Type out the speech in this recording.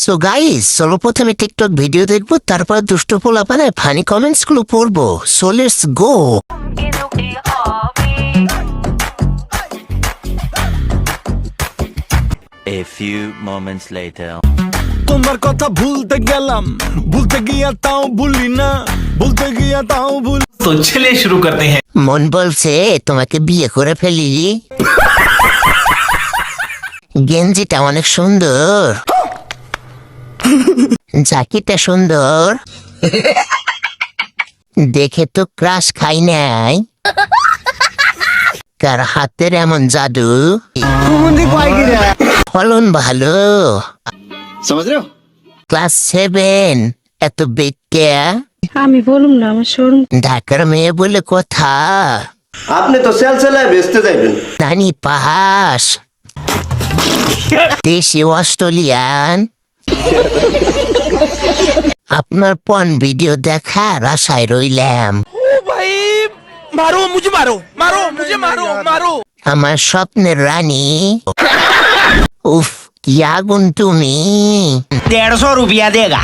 So guys, চলো প্রথমে TikTok video দেখবো, তারপর দুষ্ট পোলাপানে ফানি কমেন্টস গুলো পড়বো। So let's go. A few moments later. তোমার কথা ভুলতে গেলাম, ভুলতে গিয়া তাও ভুলি না, ভুলতে গিয়া তাও ভুল। तो चलिए शुरू करते हैं। মন বলছে তোমাকে বিয়ে করে ফেলি। গেঞ্জিটা অনেক সুন্দর, জ্যাকেটটা সুন্দর, দেখে তো ক্রাশ খাই নাই। কার হাতের এমন জাদু, ফলন ভালো, ক্লাস 7, এত বেটে। আমি বলুম না, আমার শোরুম। ঢাকার মেয়ে বলে কথা, আপনি তো সেল সেলায় বেচতে যাইবেন। নানি পাহাস, দেশি অস্ট্রেলিয়ান। আপনার পন ভিডিও দেখার আশায় রইলাম। মারো মুঝে, মারো মারো মুঝে, মারো মারো। আমার স্বপ্নের রানী, উফ কি আগুন তুমি। 150 रुपया देगा।